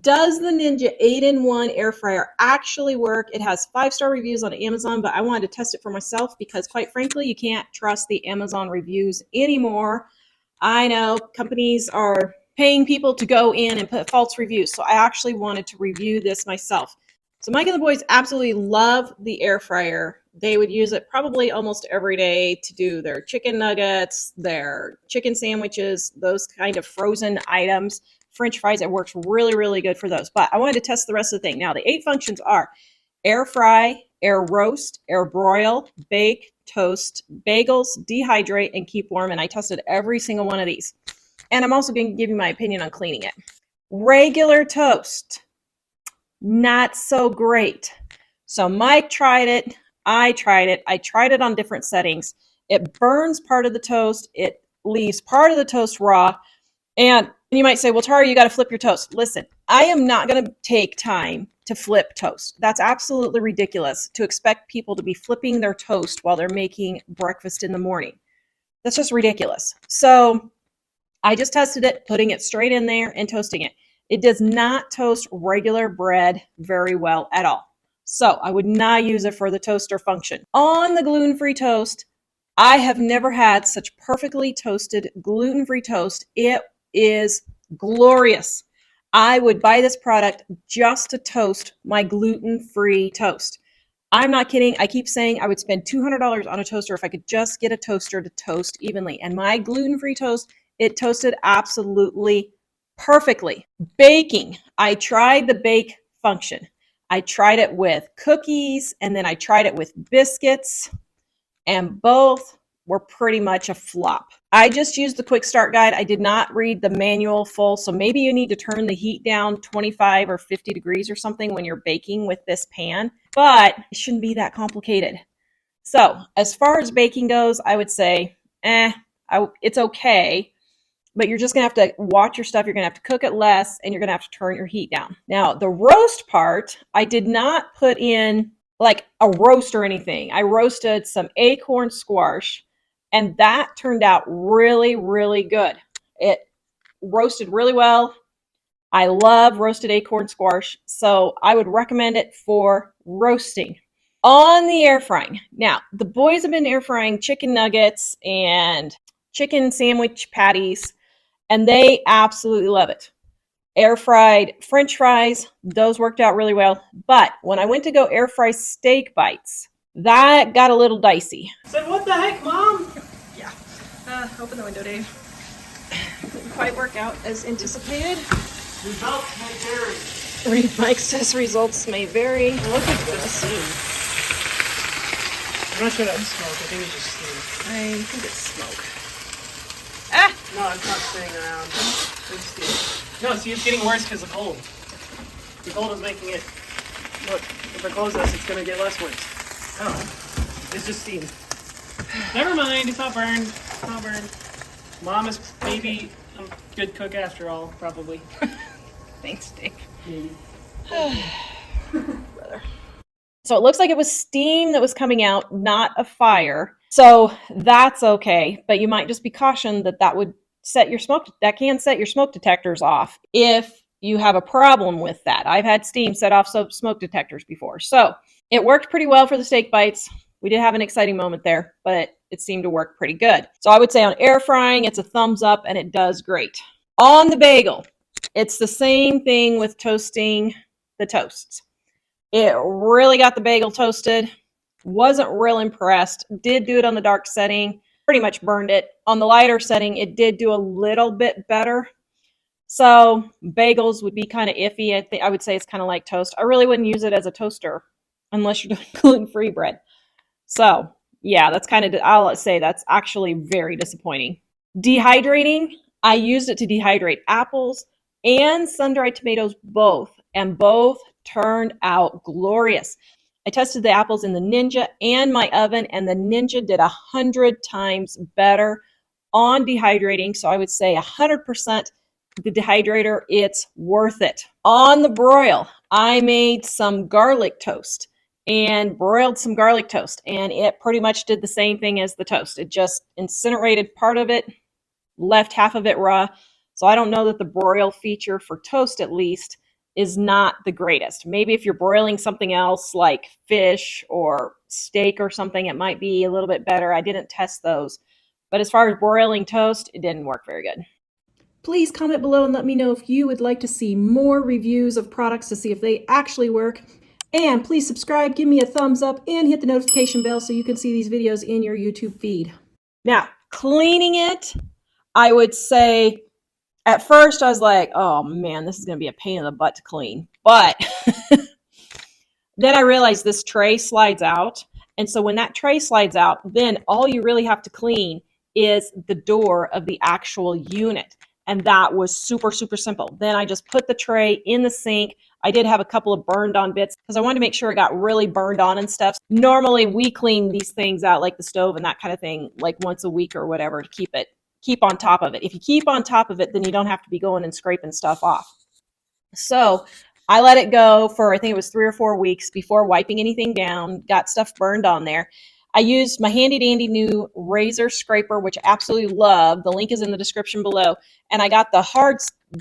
Does the Ninja 8-in-1 air fryer actually work? It has 5-star reviews on Amazon, but I wanted to test it for myself because quite frankly, you can't trust the Amazon reviews anymore. I know companies are paying people to go in and put false reviews, so I actually wanted to review this myself. So Mike and the boys absolutely love the air fryer. They would use it probably almost every day to do their chicken nuggets, their chicken sandwiches, those kind of frozen items. French fries, it works really, really good for those. But I wanted to test the rest of the thing. Now, the 8 functions are air fry, air roast, air broil, bake, toast, bagels, dehydrate, and keep warm. And I tested every single one of these. And I'm also going to give you my opinion on cleaning it. Regular toast, not so great. So Mike tried it. I tried it. I tried it on different settings. It burns part of the toast. It leaves part of the toast raw. And you might say, well, Tara, you got to flip your toast. Listen, I am not going to take time to flip toast. That's absolutely ridiculous to expect people to be flipping their toast while they're making breakfast in the morning. That's just ridiculous. So I just tested it, putting it straight in there and toasting it. It does not toast regular bread very well at all. So I would not use it for the toaster function. On the gluten-free toast, I have never had such perfectly toasted gluten-free toast. It is glorious. I would buy this product just to toast my gluten-free toast. I'm not kidding. I keep saying I would spend $200 on a toaster if I could just get a toaster to toast evenly. And my gluten-free toast, it toasted absolutely perfectly. Baking. I tried the bake function. I tried it with cookies and then I tried it with biscuits, and both were pretty much a flop. I just used the quick start guide. I did not read the manual full, so maybe you need to turn the heat down 25 or 50 degrees or something when you're baking with this pan, but it shouldn't be that complicated. So as far as baking goes, I would say, it's okay, but you're just gonna have to watch your stuff. You're gonna have to cook it less and you're gonna have to turn your heat down. Now, the roast part, I did not put in like a roast or anything. I roasted some acorn squash and that turned out really, really good. It roasted really well. I love roasted acorn squash, so I would recommend it for roasting. On the air frying. Now, the boys have been air frying chicken nuggets and chicken sandwich patties, and they absolutely love it. Air fried French fries, those worked out really well. But when I went to go air fry steak bites, that got a little dicey. I said, what the heck, Mom? Yeah. Open the window, Dave. Didn't quite work out as anticipated. Results may vary. Mike says results may vary. Look at the steam. I'm not sure that's smoke. I think it's just steam. I think it's smoke. No, it's not staying around. It's steam. No, see, it's getting worse because of cold. The cold is making it. Look, if I close this, it's going to get less worse. Oh, it's just steam. Never mind, it's not burned. It's not burned. Mom is maybe a good cook after all, probably. Thanks, Dave. Maybe. Brother. So it looks like it was steam that was coming out, not a fire. So that's okay, but you might just be cautioned that that would set your smoke, that can set your smoke detectors off if you have a problem with that. I've had steam set off smoke detectors before. So it worked pretty well for the steak bites. We did have an exciting moment there, but it seemed to work pretty good. So I would say on air frying, it's a thumbs up and it does great. On the bagel, it's the same thing with toasting the toasts. It really got the bagel toasted. Wasn't real impressed. Did do it on the dark setting. Pretty much burned it. On the lighter setting, it did do a little bit better. So bagels would be kind of iffy. I would say it's kind of like toast. I really wouldn't use it as a toaster unless you're doing gluten-free bread. So yeah, that's kind of, I'll say that's actually very disappointing. Dehydrating, I used it to dehydrate apples and sun-dried tomatoes both, and both turned out glorious. I tested the apples in the Ninja and my oven, and the Ninja did 100 times better on dehydrating. So I would say 100% the dehydrator, it's worth it. On the broil, I made some garlic toast and broiled some garlic toast, and it pretty much did the same thing as the toast. It just incinerated part of it, left half of it raw. So I don't know that the broil feature for toast, at least, is not the greatest. Maybe if you're broiling something else like fish or steak or something, it might be a little bit better. I didn't test those. But as far as broiling toast, it didn't work very good. Please comment below and let me know if you would like to see more reviews of products to see if they actually work. And please subscribe, give me a thumbs up, and hit the notification bell so you can see these videos in your YouTube feed. Now, cleaning it, I would say at first I was like, oh man, this is going to be a pain in the butt to clean. But then I realized this tray slides out. And so when that tray slides out, then all you really have to clean is the door of the actual unit. And that was super, super simple. Then I just put the tray in the sink. I did have a couple of burned on bits because I wanted to make sure it got really burned on and stuff. Normally we clean these things out, like the stove and that kind of thing, like once a week or whatever, to keep on top of it. If you keep on top of it, then you don't have to be going and scraping stuff off. So I let it go for, I think it was 3 or 4 weeks before wiping anything down, got stuff burned on there. I used my handy dandy new razor scraper, which I absolutely love. The link is in the description below. And I got the hard,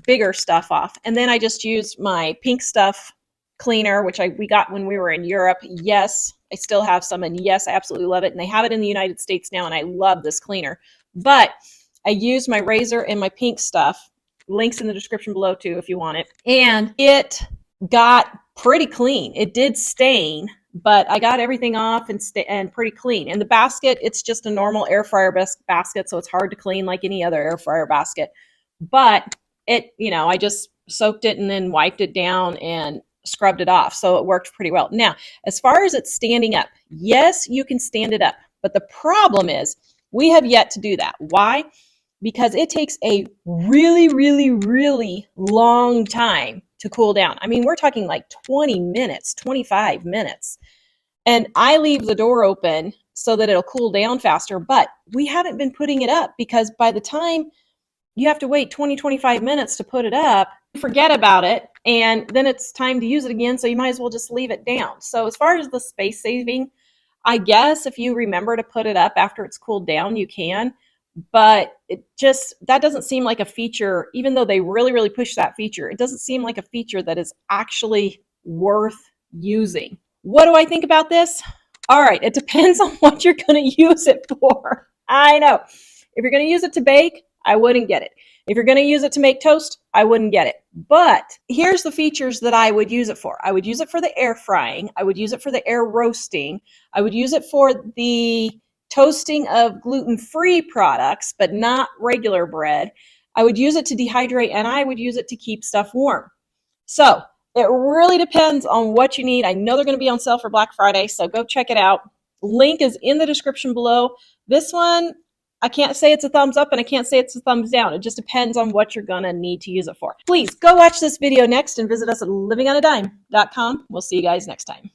bigger stuff off. And then I just used my pink stuff cleaner, which we got when we were in Europe. Yes, I still have some. And yes, I absolutely love it. And they have it in the United States now. And I love this cleaner. But I used my razor and my pink stuff. Links in the description below too if you want it. And it got pretty clean. It did stain, but I got everything off and pretty clean. And the basket, it's just a normal air fryer basket, so it's hard to clean like any other air fryer basket. But it, I just soaked it and then wiped it down and scrubbed it off. So it worked pretty well. Now, as far as it standing up, yes, you can stand it up. But the problem is we have yet to do that. Why? Because it takes a really, really, really long time to cool down. I mean, we're talking like 20 minutes, 25 minutes. And I leave the door open so that it'll cool down faster, but we haven't been putting it up because by the time you have to wait 20, 25 minutes to put it up, you forget about it, and then it's time to use it again, so you might as well just leave it down. So as far as the space saving, I guess if you remember to put it up after it's cooled down, you can. But that doesn't seem like a feature, even though they really, really push that feature, it doesn't seem like a feature that is actually worth using. What do I think about this? All right, it depends on what you're going to use it for. I know. If you're going to use it to bake, I wouldn't get it. If you're going to use it to make toast, I wouldn't get it. But here's the features that I would use it for. I would use it for the air frying. I would use it for the air roasting. I would use it for the toasting of gluten-free products, but not regular bread. I would use it to dehydrate, and I would use it to keep stuff warm. So it really depends on what you need. I know they're going to be on sale for Black Friday, so go check it out. Link is in the description below. This one, I can't say it's a thumbs up and I can't say it's a thumbs down. It just depends on what you're going to need to use it for. Please go watch this video next and visit us at livingonadime.com. We'll see you guys next time.